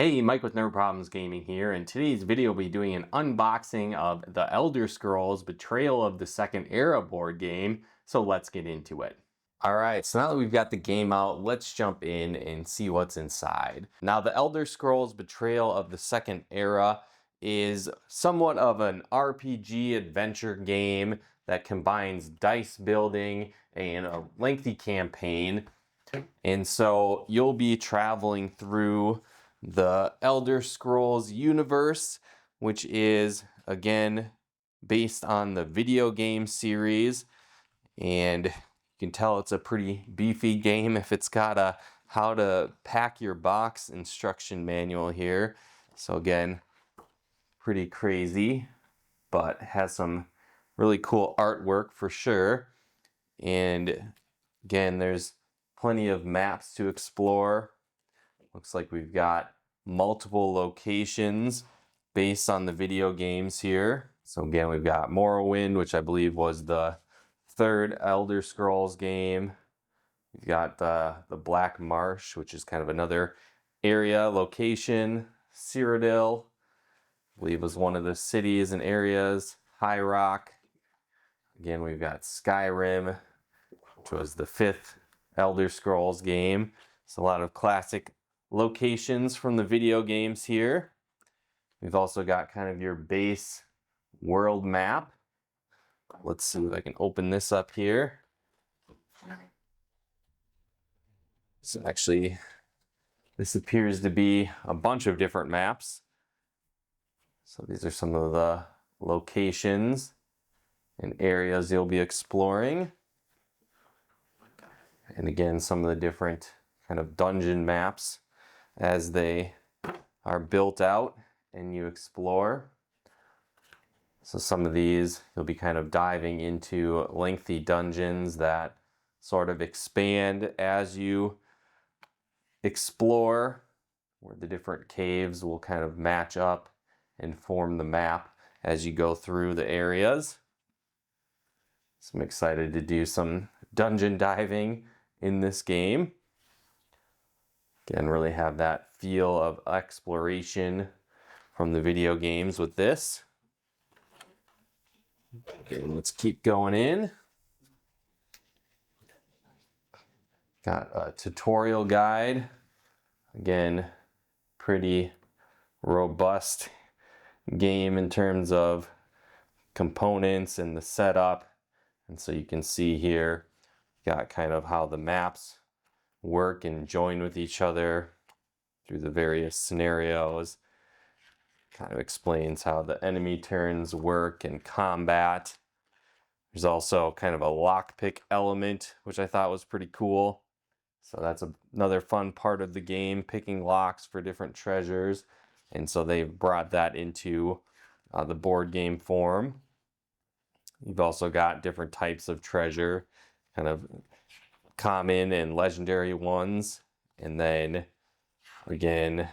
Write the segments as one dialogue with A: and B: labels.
A: Hey, Mike with No Problems Gaming here, and today's video will be doing an unboxing of the Elder Scrolls Betrayal of the Second Era board game, so let's get into it. Alright, so now that we've got the game out, let's jump in and see what's inside. Now, the Elder Scrolls Betrayal of the Second Era is somewhat of an RPG adventure game that combines dice building and a lengthy campaign. And so you'll be traveling through the Elder Scrolls universe, which is, again, based on the video game series. And you can tell it's a pretty beefy game if it's got a how to pack your box instruction manual here. So again, pretty crazy, but has some really cool artwork for sure. And again, there's plenty of maps to explore. Looks like we've got multiple locations based on the video games here. So again, we've got Morrowind, which I believe was the third Elder Scrolls game. We've got the Black Marsh, which is kind of another area location. Cyrodiil, I believe, was one of the cities and areas. High Rock. Again, we've got Skyrim, which was the fifth Elder Scrolls game. So a lot of classic locations from the video games here. We've also got kind of your base world map. Let's see if I can open this up here. So actually, this appears to be a bunch of different maps. So these are some of the locations and areas you'll be exploring. And again, some of the different kind of dungeon maps as they are built out and you explore. So some of these, you'll be kind of diving into lengthy dungeons that sort of expand as you explore, where the different caves will kind of match up and form the map as you go through the areas. So I'm excited to do some dungeon diving in this game. Again, really have that feel of exploration from the video games with this. Okay, let's keep going in. Got a tutorial guide. Again, pretty robust game in terms of components and the setup. And so you can see here, got kind of how the maps work and join with each other through the various scenarios. Kind of explains how the enemy turns work and combat. There's also kind of a lockpick element, which I thought was pretty cool. So that's another fun part of the game, picking locks for different treasures. And so they've brought that into the board game form. You've also got different types of treasure, kind of common and legendary ones, and then again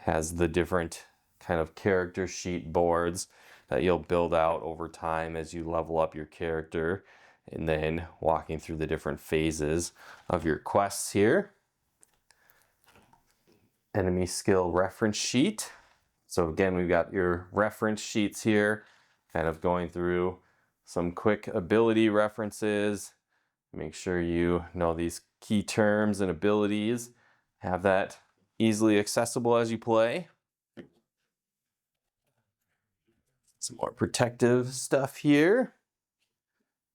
A: has the different kind of character sheet boards that you'll build out over time as you level up your character, and then walking through the different phases of your quests here. Enemy skill reference sheet. So again, we've got your reference sheets here, kind of going through some quick ability references. Make sure you know these key terms and abilities. Have that easily accessible as you play. Some more protective stuff here.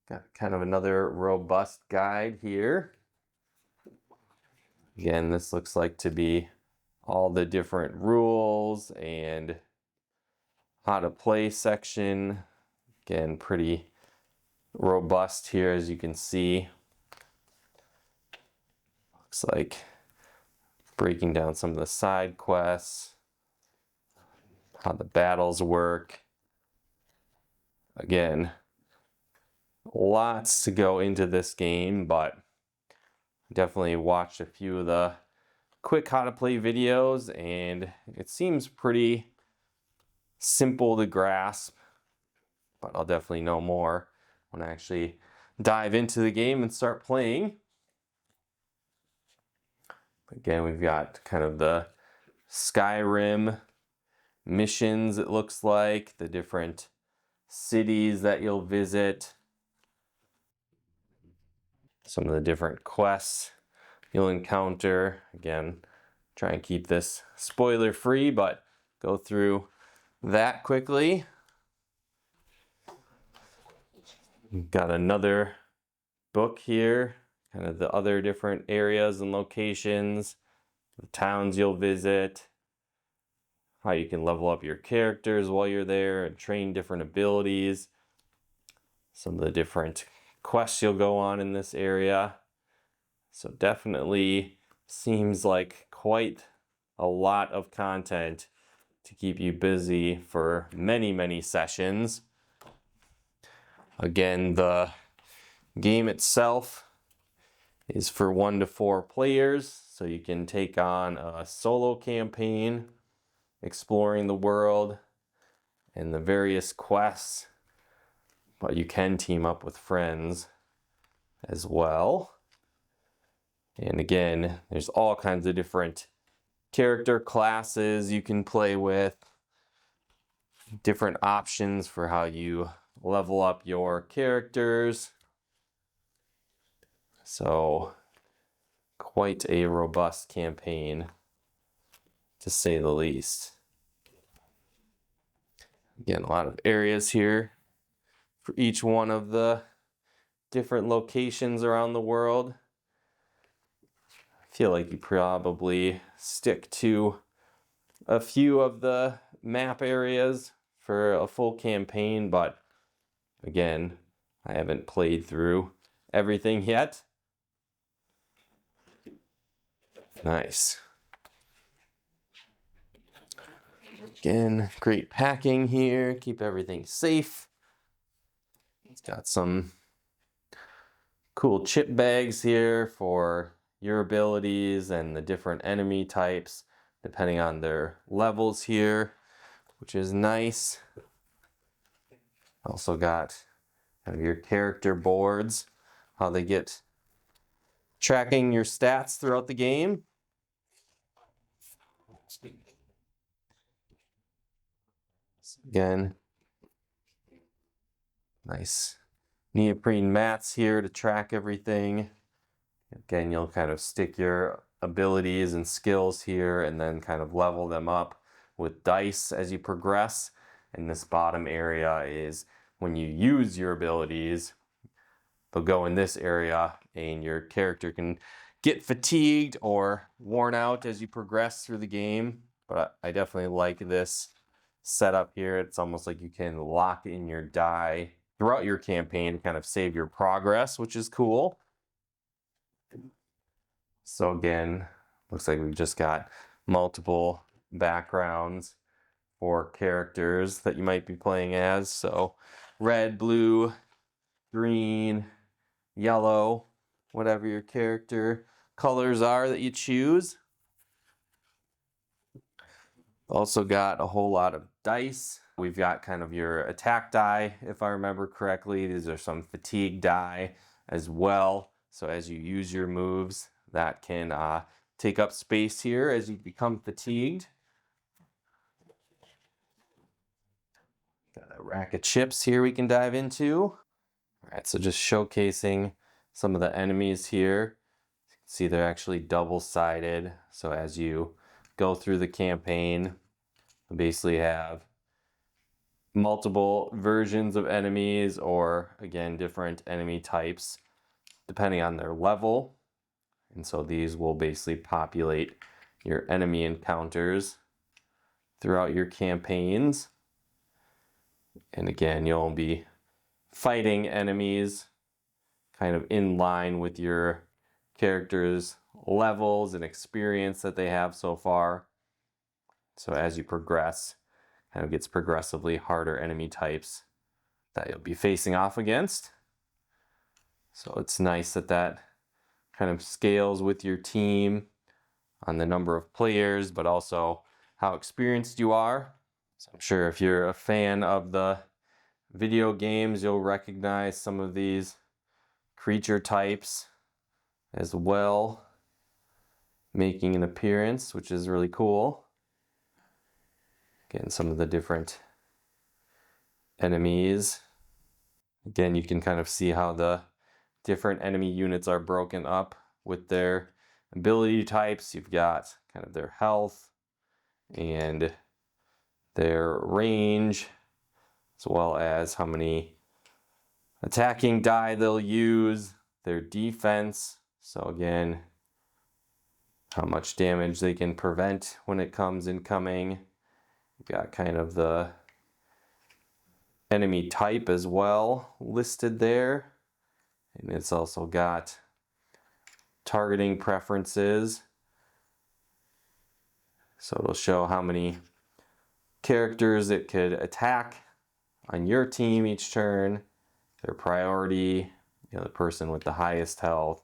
A: Got kind of another robust guide here. Again, this looks like to be all the different rules and how to play section. Again, pretty robust here, as you can see. Looks like breaking down some of the side quests, how the battles work. Again, lots to go into this game, but definitely watched a few of the quick how to play videos, and it seems pretty simple to grasp, but I'll definitely know more when I actually dive into the game and start playing. Again, we've got kind of the Skyrim missions, it looks like, the different cities that you'll visit, some of the different quests you'll encounter. Again, try and keep this spoiler free, but go through that quickly. We've got another book here, kind of the other different areas and locations, the towns you'll visit, how you can level up your characters while you're there and train different abilities, some of the different quests you'll go on in this area. So definitely seems like quite a lot of content to keep you busy for many, many sessions. Again, the game itself is for 1 to 4 players, so you can take on a solo campaign, exploring the world and the various quests, but you can team up with friends as well. And again, there's all kinds of different character classes you can play with, different options for how you level up your characters. So quite a robust campaign, to say the least. Again, a lot of areas here for each one of the different locations around the world. I feel like you probably stick to a few of the map areas for a full campaign, but again, I haven't played through everything yet. Nice. Again, great packing here, keep everything safe. It's got some cool chip bags here for your abilities and the different enemy types depending on their levels here, which is nice. Also got kind of your character boards, how they get tracking your stats throughout the game. Again, nice neoprene mats here to track everything. Again, you'll kind of stick your abilities and skills here and then kind of level them up with dice as you progress. And this bottom area is when you use your abilities, they'll go in this area and your character can get fatigued or worn out as you progress through the game. But I definitely like this setup here. It's almost like you can lock in your die throughout your campaign to kind of save your progress, which is cool. So again, looks like we've just got multiple backgrounds for characters that you might be playing as. So red, blue, green, yellow, whatever your character colors are that you choose. Also got a whole lot of dice. We've got kind of your attack die, if I remember correctly. These are some fatigue die as well. So as you use your moves, that can take up space here as you become fatigued. Got a rack of chips here we can dive into. All right, so just showcasing some of the enemies here. You can see they're actually double-sided. So as you go through the campaign, you basically have multiple versions of enemies, or again, different enemy types depending on their level. And so these will basically populate your enemy encounters throughout your campaigns. And again, you'll be fighting enemies kind of in line with your character's levels and experience that they have so far. So as you progress, kind of gets progressively harder enemy types that you'll be facing off against. So it's nice that that kind of scales with your team on the number of players, but also how experienced you are. So I'm sure if you're a fan of the video games, you'll recognize some of these creature types as well, making an appearance, which is really cool. Again, some of the different enemies. Again, you can kind of see how the different enemy units are broken up with their ability types. You've got kind of their health and their range, as well as how many attacking die they'll use, their defense. So again, how much damage they can prevent when it comes incoming. You've got kind of the enemy type as well listed there. And it's also got targeting preferences. So it'll show how many characters it could attack on your team each turn, their priority, the person with the highest health,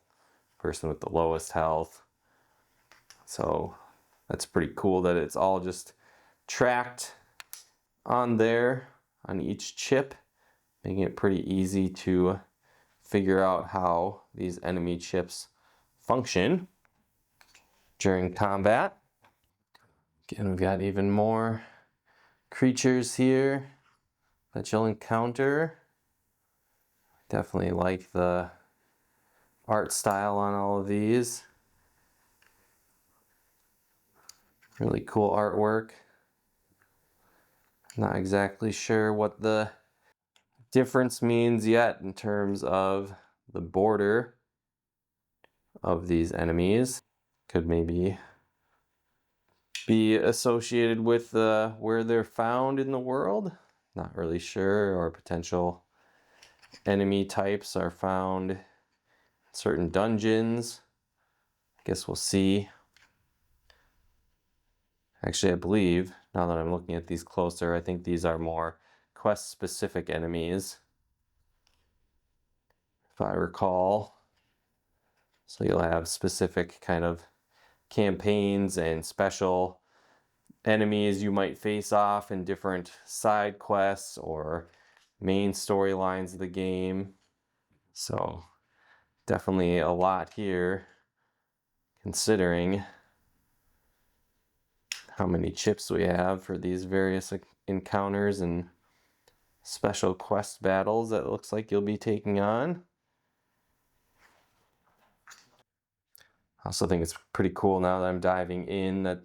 A: person with the lowest health. So that's pretty cool that it's all just tracked on there on each chip, making it pretty easy to figure out how these enemy chips function during combat. Again, we've got even more creatures here that you'll encounter. Definitely like the art style on all of these. Really cool artwork. Not exactly sure what the difference means yet in terms of the border of these enemies. Could maybe be associated with where they're found in the world. Not really sure, or potential enemy types are found in certain dungeons. I guess we'll see. Actually, I believe, now that I'm looking at these closer, I think these are more quest-specific enemies, if I recall. So you'll have specific kind of campaigns and special enemies you might face off in different side quests or main storylines of the game. So definitely a lot here, considering how many chips we have for these various encounters and special quest battles that it looks like you'll be taking on. I also think it's pretty cool now that I'm diving in that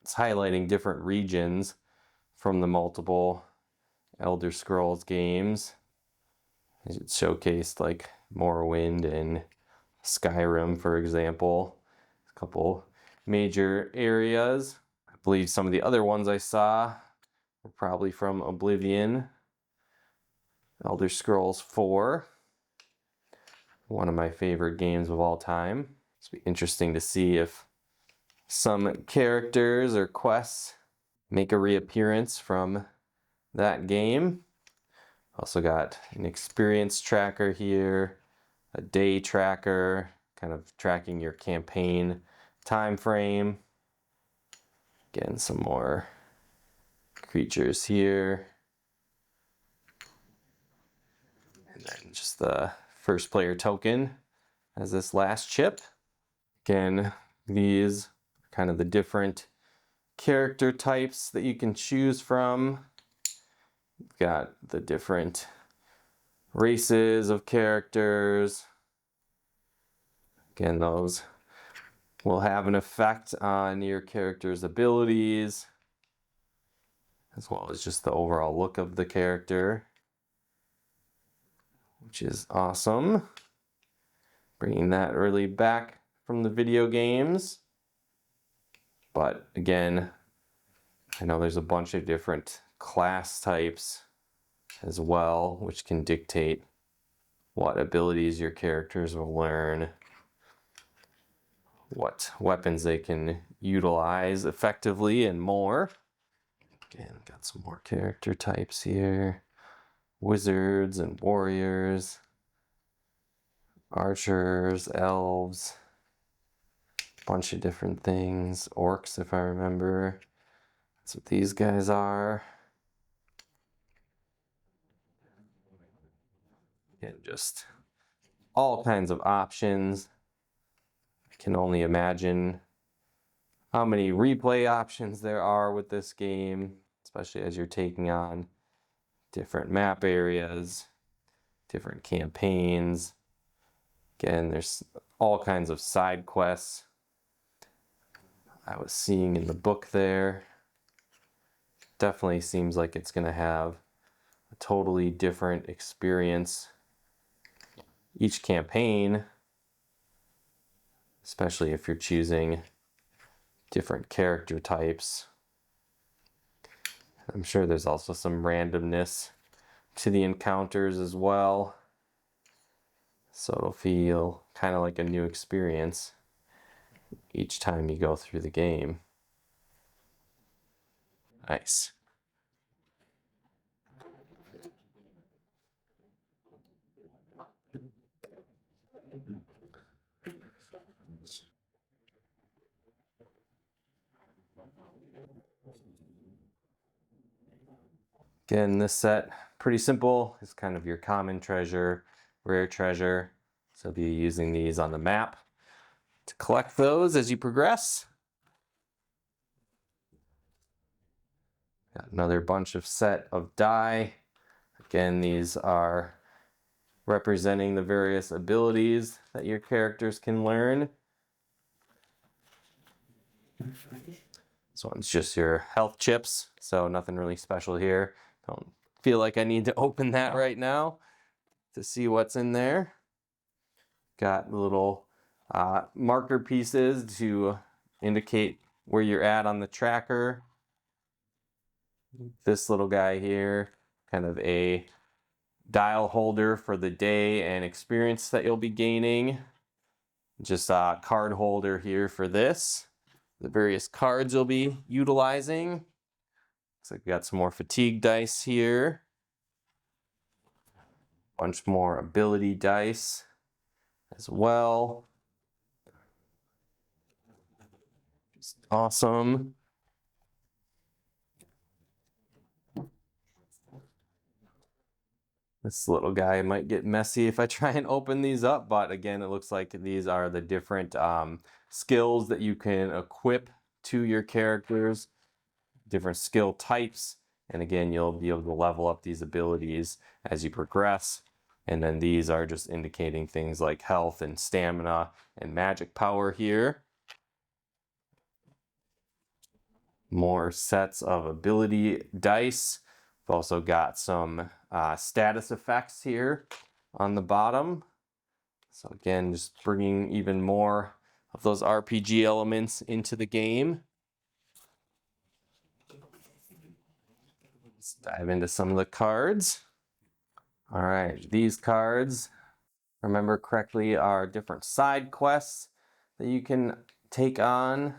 A: it's highlighting different regions from the multiple Elder Scrolls games. It's showcased like Morrowind and Skyrim, for example. A couple major areas. I believe some of the other ones I saw were probably from Oblivion. Elder Scrolls 4, one of my favorite games of all time. It's be interesting to see if some characters or quests make a reappearance from that game. Also got an experience tracker here, a day tracker, kind of tracking your campaign time frame. Again, some more creatures here. And then just the first player token as this last chip. Again, these are kind of the different character types that you can choose from. You've got the different races of characters. Again, those will have an effect on your character's abilities, as well as just the overall look of the character, which is awesome. Bringing that really back from the video games. But again, I know there's a bunch of different class types as well, which can dictate what abilities your characters will learn, what weapons they can utilize effectively, and more. Again, got some more character types here. Wizards and warriors, archers, elves, bunch of different things. Orcs, if I remember. That's what these guys are. And just all kinds of options. I can only imagine how many replay options there are with this game. especially as you're taking on different map areas, different campaigns. Again, there's all kinds of side quests I was seeing in the book there. Definitely seems like it's going to have a totally different experience each campaign, especially if you're choosing different character types. I'm sure there's also some randomness to the encounters as well, so it'll feel kind of like a new experience each time you go through the game. Nice. Again, this set, pretty simple. It's kind of your common treasure, rare treasure. So be using these on the map to collect those as you progress. Got another bunch of set of die. Again, these are representing the various abilities that your characters can learn. This one's just your health chips, so nothing really special here. Don't feel like I need to open that right now to see what's in there. Got little marker pieces to indicate where you're at on the tracker. This little guy here, kind of a dial holder for the day and experience that you'll be gaining. Just a card holder here for this. The various cards you'll be utilizing. Looks like we got some more fatigue dice here. Bunch more ability dice as well. Just awesome. This little guy might get messy if I try and open these up, but again, it looks like these are the different skills that you can equip to your characters, different skill types, and again, you'll be able to level up these abilities as you progress. And then these are just indicating things like health and stamina and magic power here. More sets of ability dice. We've also got some status effects here on the bottom. So again, just bringing even more of those RPG elements into the game. Let's dive into some of the cards. All right, these cards, remember correctly, are different side quests that you can take on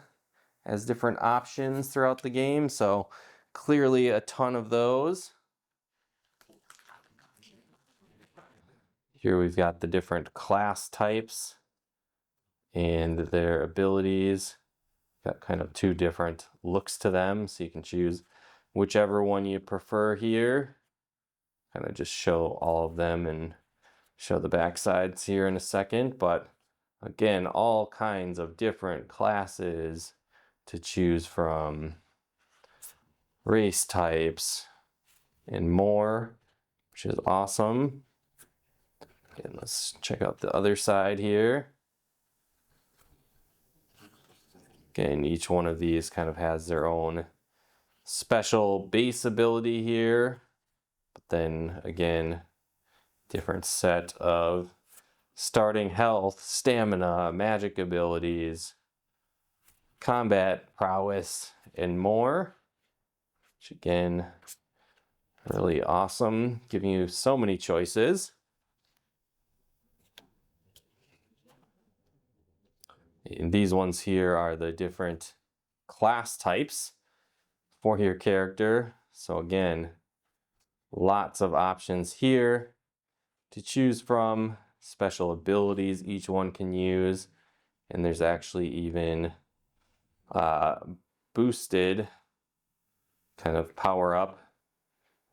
A: as different options throughout the game. So clearly a ton of those. Here we've got the different class types and their abilities. Got kind of two different looks to them, so you can choose whichever one you prefer here. Kind of just show all of them and show the back sides here in a second, but again, all kinds of different classes to choose from, race types and more, which is awesome. Again, let's check out the other side here. Again, each one of these kind of has their own special base ability here, but then again, different set of starting health, stamina, magic abilities, combat prowess, and more, which again, really awesome, giving you so many choices. And these ones here are the different class types for your character. So again, lots of options here to choose from, special abilities each one can use, and there's actually even boosted kind of power up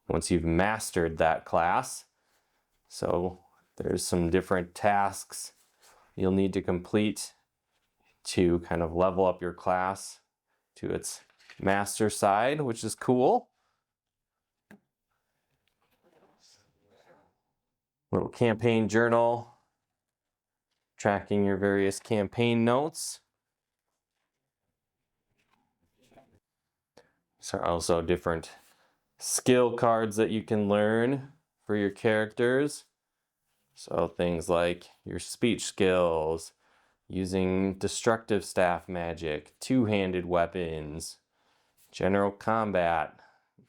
A: once you've mastered that class. So there's some different tasks you'll need to complete to kind of level up your class to its master side, which is cool. Little campaign journal, tracking your various campaign notes. So also different skill cards that you can learn for your characters. So things like your speech skills, using destructive staff magic, two-handed weapons, general combat,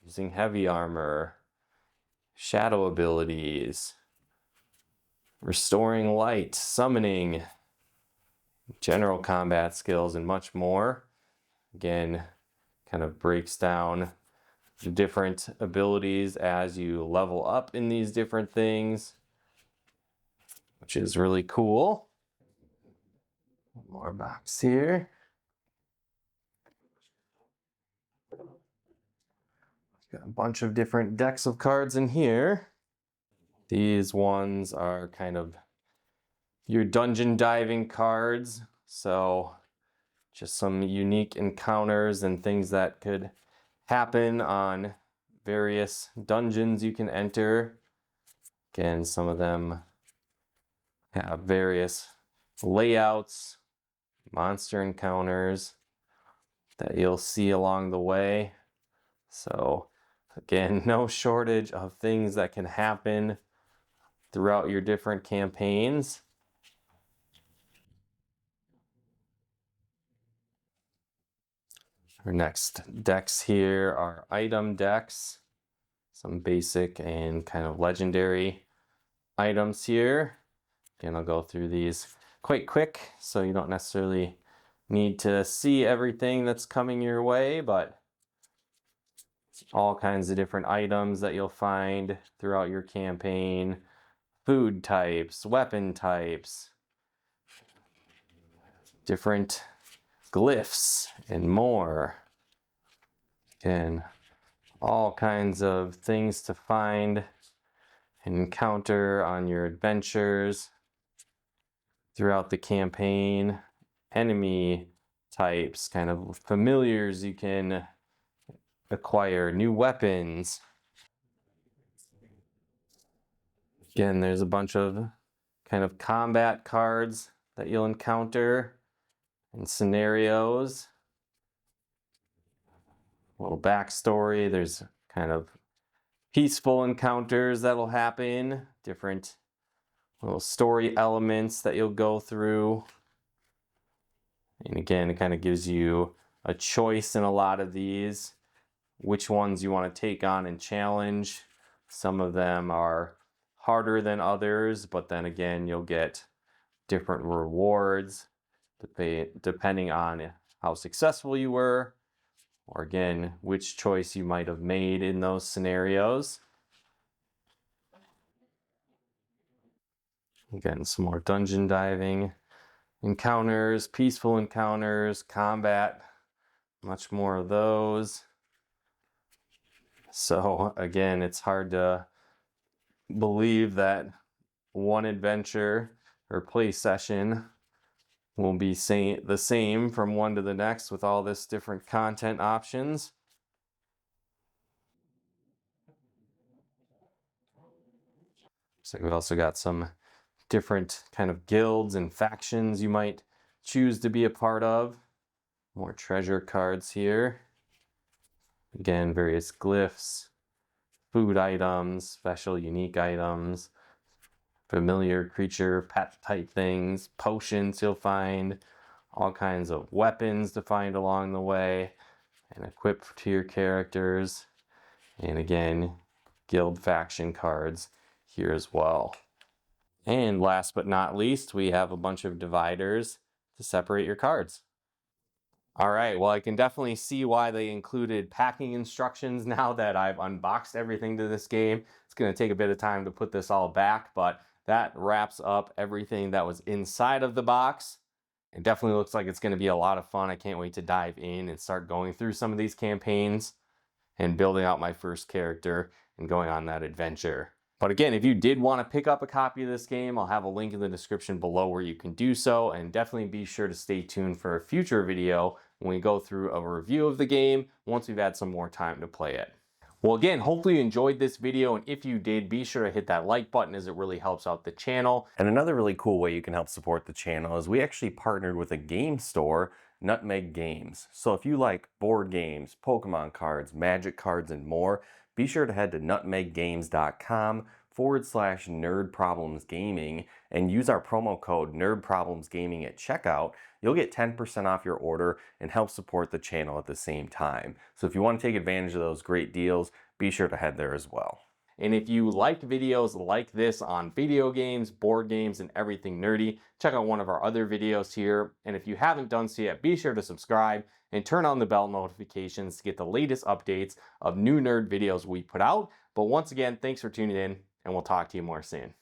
A: using heavy armor, shadow abilities, restoring light, summoning, general combat skills, and much more. Again, kind of breaks down the different abilities as you level up in these different things, which is really cool. One more box here. Got a bunch of different decks of cards in here. These ones are kind of your dungeon diving cards. So just some unique encounters and things that could happen on various dungeons you can enter. Again, some of them have various layouts, monster encounters that you'll see along the way. So again, no shortage of things that can happen throughout your different campaigns. Our next decks here are item decks, some basic and kind of legendary items here. Again, I'll go through these quite quick, so you don't necessarily need to see everything that's coming your way, but all kinds of different items that you'll find throughout your campaign. Food types, weapon types, different glyphs, and more. Again, all kinds of things to find and encounter on your adventures throughout the campaign. Enemy types, kind of familiars you can acquire, new weapons. Again, there's a bunch of kind of combat cards that you'll encounter and scenarios. A little backstory, there's kind of peaceful encounters that'll happen, different little story elements that you'll go through. And again, it kind of gives you a choice in a lot of these, which ones you want to take on and challenge. Some of them are harder than others, but then again, you'll get different rewards depending on how successful you were, or again, which choice you might have made in those scenarios. Again, some more dungeon diving encounters, peaceful encounters, combat, much more of those. So again, it's hard to believe that one adventure or play session will be the same from one to the next with all this different content options. So we've also got some different kind of guilds and factions you might choose to be a part of. More treasure cards here. Again, various glyphs, food items, special unique items, familiar creature, pet type things, potions you'll find, all kinds of weapons to find along the way and equip to your characters. And again, guild faction cards here as well. And last but not least, we have a bunch of dividers to separate your cards. All right, well, I can definitely see why they included packing instructions now that I've unboxed everything to this game. It's going to take a bit of time to put this all back, but that wraps up everything that was inside of the box. It definitely looks like it's going to be a lot of fun. I can't wait to dive in and start going through some of these campaigns and building out my first character and going on that adventure. But again, if you did want to pick up a copy of this game, I'll have a link in the description below where you can do so, and definitely be sure to stay tuned for a future video when we go through a review of the game once we've had some more time to play it. Well, again, hopefully you enjoyed this video, and if you did, be sure to hit that like button as it really helps out the channel.
B: And another really cool way you can help support the channel is we actually partnered with a game store, Nutmeg Games. So if you like board games, Pokemon cards, Magic cards, and more, be sure to head to nutmeggames.com/nerdproblemsgaming and use our promo code nerdproblemsgaming at checkout. You'll get 10% off your order and help support the channel at the same time. So if you want to take advantage of those great deals, be sure to head there as well.
A: And if you like videos like this on video games, board games, and everything nerdy, check out one of our other videos here. And if you haven't done so yet, be sure to subscribe and turn on the bell notifications to get the latest updates of new nerd videos we put out. But once again, thanks for tuning in, and we'll talk to you more soon.